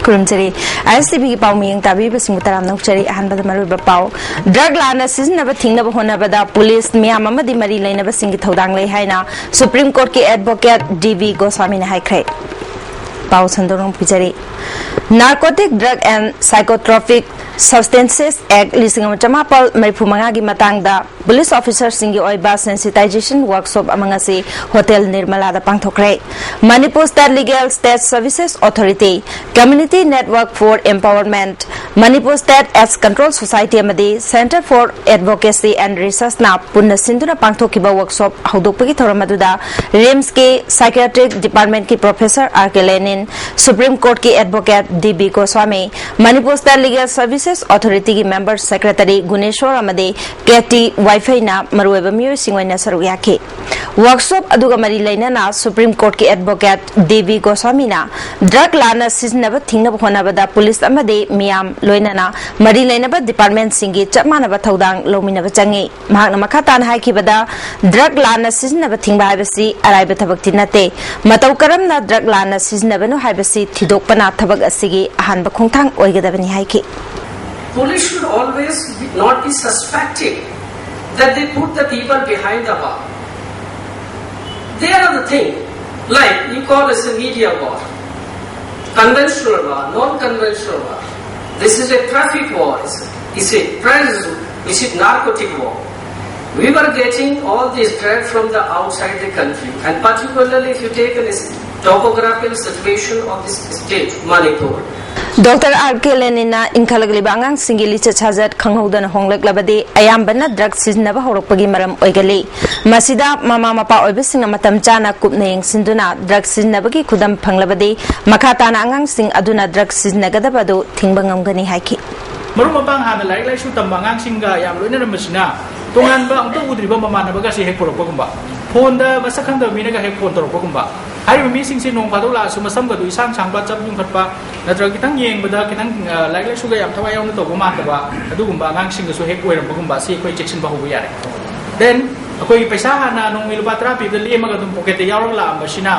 खुरुमचरी ISTV की पाव मियंग ताबी busing तराम नौचरी अहनबद मरुब पाव drug लाना सिजनब थिंगनब होनबदा police मियाम अमदी मरी लेनब सिंग थौदांग ले हाइना सुप्रीम कोर्ट के एडवोकेट DV गोस्वामी ने हाइख्रे पाव संदोरंग पिचरी narcotic drug and psychotropic Substances Act listing of Jamapal Marifumangagi Matangda Police Officers Singi Oiba Sensitization Workshop Amangasi Hotel Nirmala Pangthokre Manipur State Legal State Services Authority Community Network for Empowerment Manipur State Aids Control Society Amadi Center for Advocacy and Research na Punna Sinduna Pangthokiba Workshop Haudokpagi Thoramaduda RIMS ke Psychiatric Department ki Professor R.K. Lenin Supreme Court ki Advocate D.B. Goswami Manipur State Legal Services Authority की Member Secretary Guneshwar Amade KT Wi-Fi na marueba miyo singwena saruyaki Workshop aduga mari lainana Supreme Court ki Advocate D.B. Goswami na drug lana siznaba thingnaba honabada police amade miyam loinana mari lainaba department singi chapmanaba thaudang lominaba changi mahakna makhatan haikibada drug lana siznaba thingba haibasi araiba thabakti nate matau karamna drug lana siznaba no haibasi thidokpana thabak asigi ahanba khongthang oigadabani haiki Police should always not be suspected that they put the people behind the bar. They are the thing, like you call as a media war, conventional war, non-conventional war. This is a traffic war, is it drugs, is it narcotic war? We were getting all this drug from the outside the country, and particularly if you take a topographical situation of this state, Manipur. Dr. R.K. Lenin na inkhalagliba angang singili chachazat khanghodan honglak-labadi ayambana drug siznaba horokpagi maram oigali masida mama mapa oibising matam chana kupna yengsinduna drug siznabagi khudam phanglabadi makhatana angang sing aduna drug siznagadabadu thingba ngamgani haiki marum mapang hana lai su tamba angang singa yam loina ramasina tongan ba angto udriba mamana baga si hek porokpagumba phone da masakhang da minaga hek phone torokpagumba hari mi sing sin nong padola su masam ga du isang changba chap yung khatpa natra kitang yeng bada kitang lai su ga yam thawai yaw na to ma ta ba adugumba angang sing ga su hek oiram bagumba si koi section ba hobu yare then akoi paisa hana nong miluba trapi da le maga dum pocket yaw la ambasina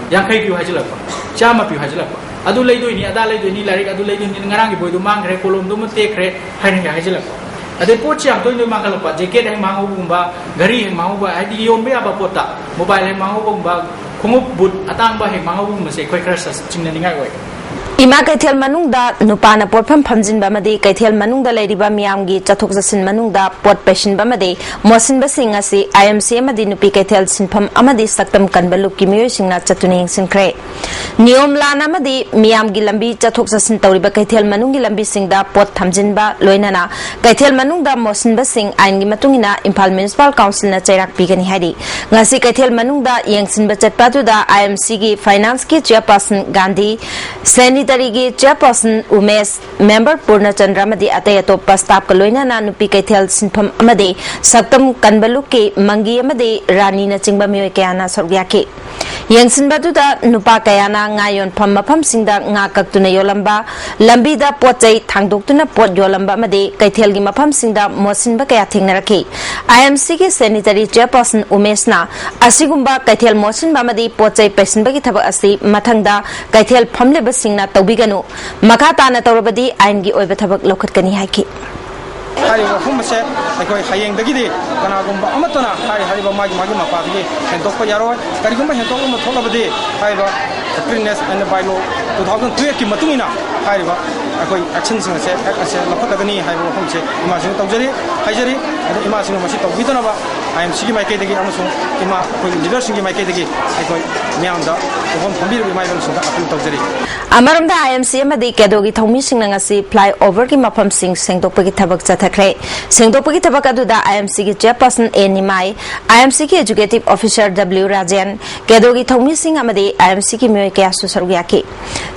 yang khai piu hajilakpa chama piu hajilakpa adu lei doi ni ada lei doi ni larik adu lei doi ni ngarang gi boy du mang khre kolom du te khre hai ni hajilakpa ade pochi am doi mang kalapa jacket hang mang hobumba gari hang mang hoba adi yon be aba pota mobile hang mang hobumba khongup but atang ba hang mang hobum se khoi khra chingna ningai oi Ima kaithel manungda nupana porpham phamjin bamadi kaithel manungda leiriba miyamgi chathok jasin manungda pot pashin bamadi mosin basing asi IMC amadi nupi kaithel sinpham amadi saktam kanbaluk ki miyo singna chatuni sinkre niyom lana amadi miyamgi lambi chathok jasin tawriba kaithel manungi lambi singda pot thamjin ba loinana kaithel manungda mosin basing aingi matungina Imphal Municipal Council na chairak pigani hari ngasi kaithel manungda yengsin ba chatpatuda IMC gi finance ki chairperson Gandhi Sanitary ki chairperson Umesh member Purna Chandra madi atay atoppa staff ka loina na nupi kaithel sinpham amadi saktam kanbaluk ki mangi amadi rani na chingba miyoy kayana sorgyaki yengsin baduda nupa kayana ngayon pham mapham singda nga kaktuna yolamba lambi da pochai thangdoktuna pot yolamba amadi kaithel gi mapham singda mosin ba kaya thingnaraki IMC ki sanitary chairperson Umesh na asigumba kaithel mosin ba amadi pochai pesin ba gi thaba asi mathangda kaithel phamle ba singna tawbiganu makhatana tawrabadi aingi oiba thabak lokhatkani haiki hari ba phum se akoi hayeng dagi kana gumba amatana hari ba magi mapa gi hendok pa yaro kari gumba hendok ma tholabadi hari ba fitness and bylaw 2002 ki matungina hari ba akoi action sing se ase lokhatagani hari ba phum se ima sing tawjari haijari ima sing ma si tawbidana ba IMC gi mai kai dagi amasung ima koi leader sing gi mai kai dagi akoi miamda phum phambir bi mai ban sung apil tawjari Amaramda IMC amadi kedogi thomi singna ngasi flyover ki mafam sing sengdokpagi thabak chathakre sengdokpagi thabak aduda IMC ki chairperson A Nimai IMC ki executive officer W Rajan kedogi thomi sing amadi IMC ki myoy kya su sarugyaki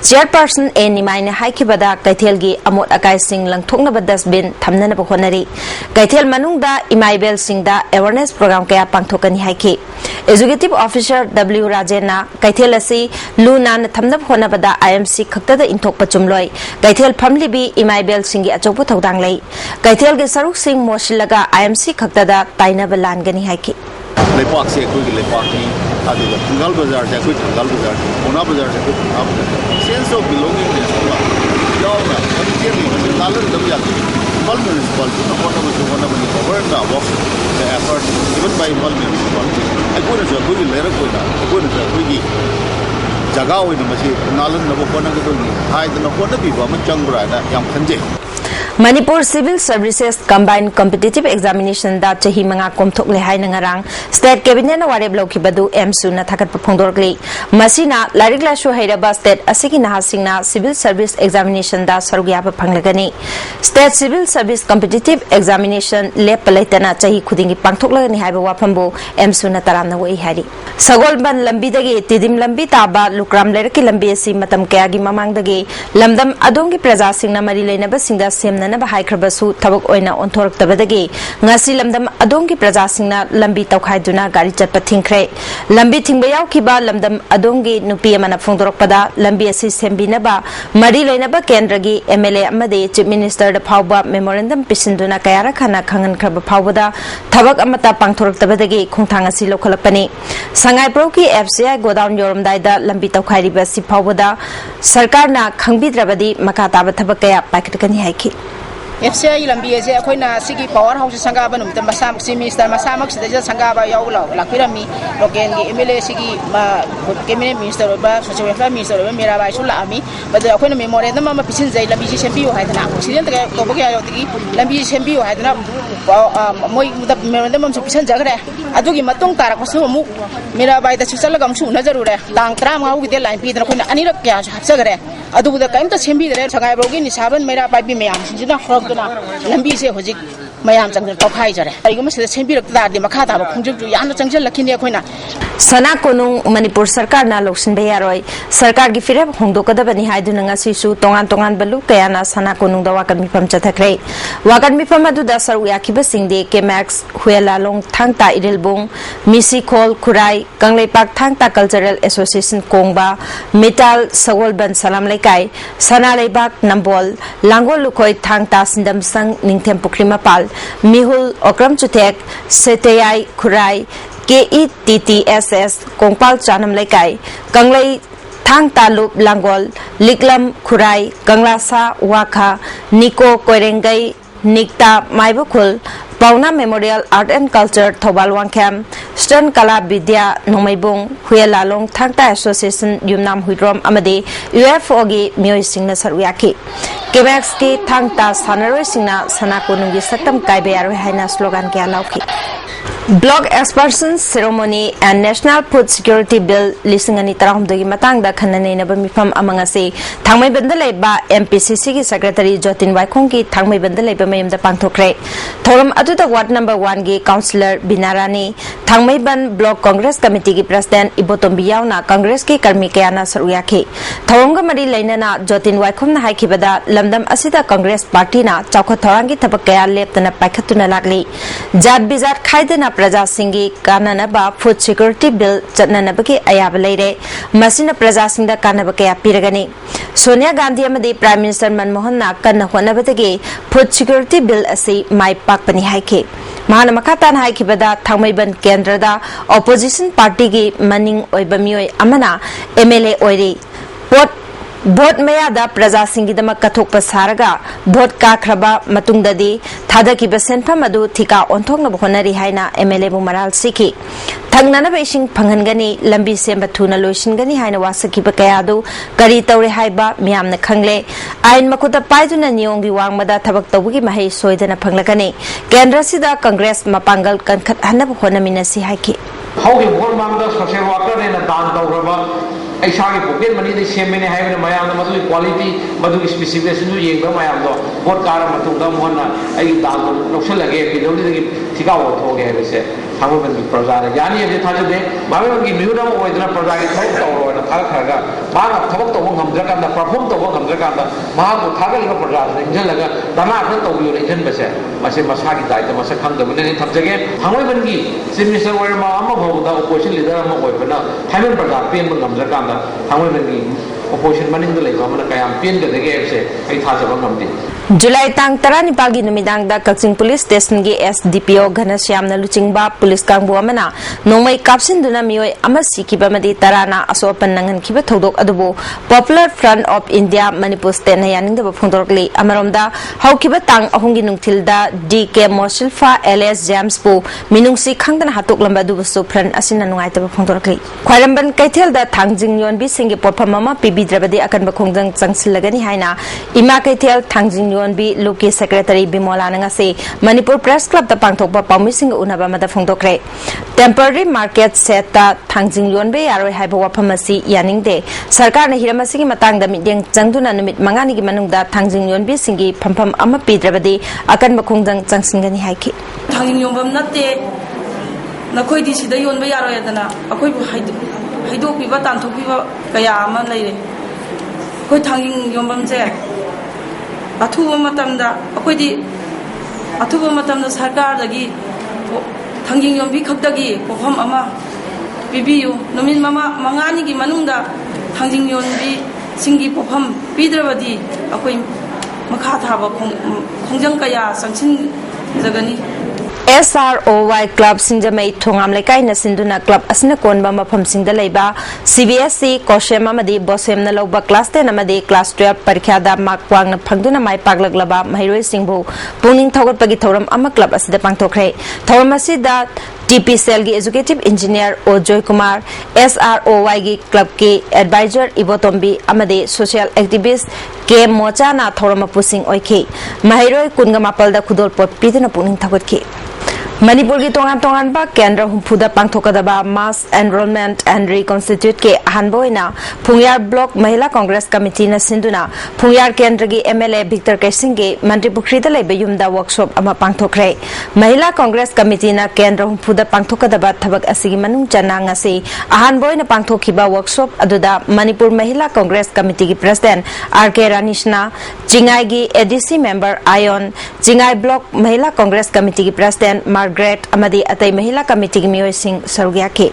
chairperson A Nimai ne haikibada kaithel gi amot akai sing langthokna ba dustbin thamna ba honari kaithel manungda Imaibel singda awareness program kaya pangthokani haiki executive officer W Rajan na kaithel asi luna na thamna hona bada IMC khakta da inthok pachumloi kaithel phamli bi Imaibel singi achokpu thodang lei kaithel ge saruk sing mosilaga IMC khakta da taina ba lan gani haiki lepak se khoi ge lepak ni अदुगा थंगाल बाजार से कोई थंगाल बाजार कोना बाजार से कोई कोना बाजार सेंस ऑफ बिलोंगिंगनेस को यावना इमीडिएटली नालन दब जाती Impal municipality na kona mani power na work the effort even by Impal municipality ako na sa koi lera koi na ako na sa koi jaga oi na masi nalan na kona ko ni hai na kona bi ba man changbra na yam khanje Manipur Civil Services Combined Competitive Examination da chahi manga komthok le hai ngarang State Cabinet na wareb loki badu MSU na thakat phongdorkli masina larik la shu hairaba state asigi na hasingna Civil Service Examination da sarugya pa phanglagani State Civil Service Competitive Examination le palaitana chahi khudingi pangthok lagani haiba waphambu MSU na taramna wei hari Sagolban lambi dagi tidim lambi taba lukram lerki lambi asi matam kaya gi mamang dagi lamdam adongi praja singna mari leinaba singda semna na bahai khrabasu thabak oina onthork tabadagi ngasi lamdam adongi praja singna lambi tawkhai duna gari chatpa thingkhre lambi thingba yaukhiba lamdam adongi nupi amana phongdorokpada lambi asi sembina ba mari leinaba kendragi MLA amade chief minister da phawba memorandum pisinduna kayara khana khangan khraba phawbada thabak amata pangthorok tabadagi khongthang asi lokhalapani sangai pro ki FCI godown yoromdai da lambi tawkhai riba si phawbada sarkar na khangbidrabadi makata ba thabak kaya pakitkani haiki FCI lambi ase akoina sigi power house sangaba num tamasa minister masamak sida sangaba yaula lakirami loken gi MLA sigi ma cabinet minister ba social welfare minister ba mera bai sula ami bada akoina memorandum ma pisin jai lambi ji sembi haidana president ga ko bagi ayo tigi lambi sembi haidana moi muda memorandum ma pisin jagre adugi matung tarak pasu mu mera bai da chisala gam su na jarure tang tram ga ugi de line pi dana koina anirak kya hapsagre adugu da kaimta sembi dare sagai bogi ni saban mera bai bi meyam sinjina lambi se hojik mayam chang tawkhai jare aigum se sembirak da de makha da khunjuk ju yana changjal lakhini akoina Sana konung Manipur Sarkar na loksin bayaroi Sarkar gi fireb hongdokadabani haiduna ngasi su tongan balu kayana sana konung da wakan mifam chathakre wakan mifam adu da saru yakiba singde Kemax Huelalong thangta irilbung Misi Khol Khurai Kangleipak thangta Cultural Association Kongba Metal Sagolban Salam Laikai Sana Leibak Nambol Langol Lukhoi thangta Sindam Sang Ningthem Pukrimapal Mihul Okram Chutek Seteyai Khurai KETTSS Kongpal Chanam Laikai Kanglai Thang Talup Langol Liklam Khurai Kanglasa Wakha Niko Koirengai Nikta Maibukul Pauna Memorial Art and Culture Thobal Wangkham Stern Kala Vidya Nomaibung Huelalong Thangta Association Yumnam Huidrom Amade UFO gi Myoy Singna Saruyaki Quebec ki Thangta Sanaroi Singna Sanakonungi Saktam Kaibayaro Haina slogan kya lauki Block Expansion Ceremony and National Food Security Bill Lisingani Tarahumdagi Matangda Khanane Naba Mifam Amangase Thangmai Bandalaiba MPCC ki Secretary Jotin Waikong ki Thangmai Bandalaiba Mayamda Pangthokre Thoram Aduda Ward number 1 gi Councillor Binarani Thangmai Ban Block Congress Committee ki President Ibotombi Yauna Congress ki Karmi Kayana Saruyaki Thawamga Mari Lainana Jotin Waikong na haikibada Lamdam Asida Congress Party na Chawkha Thorangi Thabak Kaya Leptana Paikhatuna Lagli Jat Bizat Khaidana Praja Singhi Kananaba Food Security Bill Chatnanabaki Ayaba Leire Masina Praja Singda Kanabakaya Piragani Sonia Gandhi amadi Prime Minister Manmohan na Kanna Honabadagi Food Security Bill asi Mai Pakpani Haike Mahana Makatan Haikibada Thangmaiban Kendrada Opposition Party gi Maning Oibamioi Amana MLA Oiri Vote Mayada Praja Singidama Kathok Pasaraga Vote Kakraba Matungdadi Thadaki Basenpam Adu Thika Ontong Honari Haina MLA Bumaral Siki Tangnana Bashing Pangangani Lambi Semba Tuna Loshingani Haina Wasaki Bakayadu Gari Tauri Haiba Miam the Kangle Ain Makuta Paiduna Nyongi Wangmada Tabak Tabuki Mahe Soidana Panglakani Kendrasida Congress Mapangal Kankat Hanab Honaminasi Haki How you hold Manga social worker in a down the I saw a pocket money, the same many having a Mayam, Madu quality, Madu specification to Yanga Mayam, what Karamatuga Mona, I down no shell again, we don't take out what I said. However, the Prozara Yani and the Tajade, Mama give you know whether a Prozari or a Kalkaga, Mana talked to Wangam the performed to Wangam Draganda, Maha Tagal Prozara, Jelaga, Dama to your agent Bese, Masi Masaki died, the Masakan, the Winning comes again. However, Similar where Mama, the opposition leader, Haven't Prozar, Pim Gamzakanda, however, opposition money in the lake, Kayam, Pin the game say, 8,000 of जुलाई तांग 19 की नुमिदांग दा Kakching police station की SDPO Ghanshyam लुचिंगबा police कांगबु अमना नोंमै कापसिनदुना मियोय अमा सिकिबा मदि तराना असोपन नंगनखिबा थौदोक अदुबो Popular Front of India Manipur state ना यानिंगदबा फोंदोरकली अमरोमदा हौकिबा तांग अहुंगी नुंगथिलदा DK मोसिल्फा LS जेम्स पु मिनुंगसी खंगदना हातोकलंबा दुबसु फ्रंट असिना नुंगाइतबा फोंदोरकली ख्वाइरंबन कैथेलदा थांजिंग योनबी सिंगे पोरफम अमा पिबिद्रबदि अकनबा खोंजंग चंगसिलगनी हाइना इमा कैथेल थांजिंग योनबी लोकी secretary Bimola नंगसे Manipur press club दा पांथोकबा पाउमिसिंग उनाबा मदा फोंदोकरे टेम्पररी मार्केट सेट ता थांजिंग योनबे यारोय हाइबा वाफमसी यानिंगदे सरकार ने हिरमसिगी मतंगदा मिदेंग चंगदुना नुमित मंगानी की मनुंगदा थांजिंग योनबी सिंगी फमफम अमा पिद्रबदि अकनबा खोंजंग चंगसिंगनी हाइखि थांजिंग योनबम नते नखोइदि सिदा योनबा यारोयदना अखोइबु हाइदोकबिबा तांथोकबिबा कया अमा लैरे कोइ थांजिंग योनबम जे अथुब सरकार थांजिंग योंबी खक्तगी पोफम अमा पिबियु नुमिन मंगानी की मनुंगदा थांजिंग योंबी सिंगी पोफम पीद्रबदी अखोइ मखा थाबा खोंजंग कया संसिन जगनी SROY Club Sinjamai Thongam Lekai na Sinduna Club asina konba mafam singda leiba CBSE Koshema madi Bosem na loba class 10 amadi class 12 parikha da mark wang na phangduna mai paglaglaba mairoi singbu puning thogot pagi thoram ama club asida pangthokre thoram asida TPCL की educative engineer ओजोय Kumar SROY की club के adviser इबोतोम्बी अमदे social activist के mocha ना theorem pushing ओइखे महिरोय कुनगा मापल दा खुदोल pot पिदना पुनिंग थगतखे Manipur की तोंगान तोंगान बा केंद्र हुफुदा पांथोकदबा मास एनरोलमेंट एंड रिकॉन्स्टिट्यूट के अहनबोइना फुंगयार ब्लॉक महिला कांग्रेस कमिटी न सिंधुना फुंगयार केंद्र की MLA विक्टर कैसिंग के मंत्री पुखरीदा लेबे युमदा वर्कशॉप अमा पांथोखरे महिला कांग्रेस कमिटी न केंद्र हुफुदा पांथोकदबा थबक असिगी मनुंग चनांग असे अहनबोइना पांथोखिबा वर्कशॉप अदुदा मणिपुर महिला कांग्रेस कमिटी की प्रेसिडेंट RK रानीशना जिंगाई की ADC मेंबर आयोन जिंगाई ब्लॉक महिला कांग्रेस कमिटी की प्रेसिडेंट मार्गरेट अमदी अतई महिला कमिटी की मियोय सिंह सरुगिया के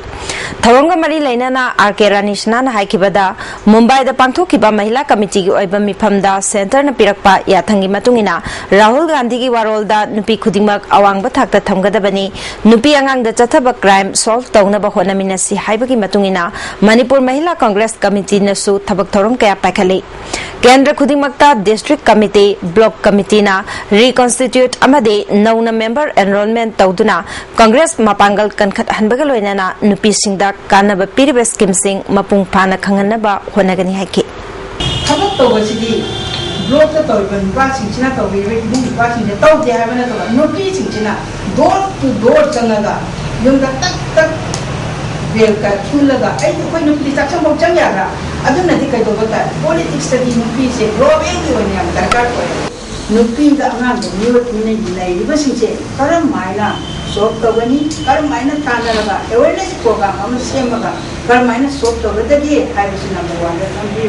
थवंगा मरी लेना RK रानीशना हाइकिबदा मुंबई दा पांथोकिबा महिला कमिटी की ओइबा मिफमदा सेंटर न पिरकपा याथंगी मतुंगिना राहुल गांधी की वारोलदा नुपी खुदिमक अवांगबा थाकता थमगदबनी नुपी अंगांग दा चथब क्राइम सॉल्व तौनबा होनमिनसी हाइबगी मतुंगिना मणिपुर महिला कांग्रेस कमिटी नसु थबक थौरम कया पाखले केंद्र खुदिमकता डिस्ट्रिक्ट कमिटी ब्लॉक कमिटी ना रिकॉन्स्टिट्यूट अमदे नौना मेंबर एनरोलमेंट तौदुना कांग्रेस मपांगल कनखत हनबगा लोइनाना नुपीसिंगदा कानबा पिरिबा स्कीमसिंग मपुंग फाना खंगनबा होनगनी हाइके थबक तौबसिदी ब्लॉक तौबन नुपासिंगसिना तौबेबे नुपासिंगने तौदे हाबना तौबा नुपीसिंगसिना डोर टू डोर चंगगा युंगा तक तक बेलका थुलगा कोई नुपी चाचमौ चंगयागा अदुनदि कैदोबता पॉलिटिक्स तदि नुपी से ग्लोबल ओइना दरकार होय नुपी दा अंगांग मियोने लाइबसिंगसे करम माइना सॉल्व तौगनी करम माइना तानरगा अवेयरनेस प्रोग्राम हम सेमगा करम माइना सॉल्व तौगदगी हाइबसि नंबर 1 दा थंबी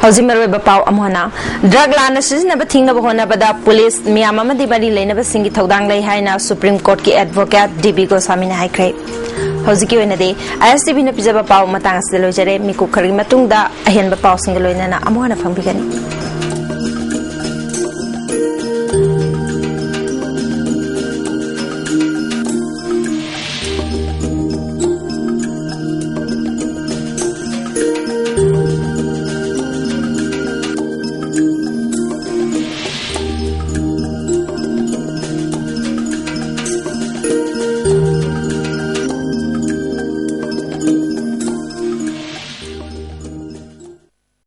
हौजी मरवे बपाव अमहना ड्रग लाना सिजनब थिंगब होनबदा पुलिस मियाम अमदि बरी लेनब सिंगी थौदांग लै हाइना सुप्रीम कोर्ट की एडवोकेट DB गोस्वामी ने हाइख्रे हौजी की ओइनदे ISTV न पिजब पाव मतांग असदे लोइजरे मिकु खरी मतुंगदा अहेन बपाव सिंग लोइनना अमहना फंबिगनी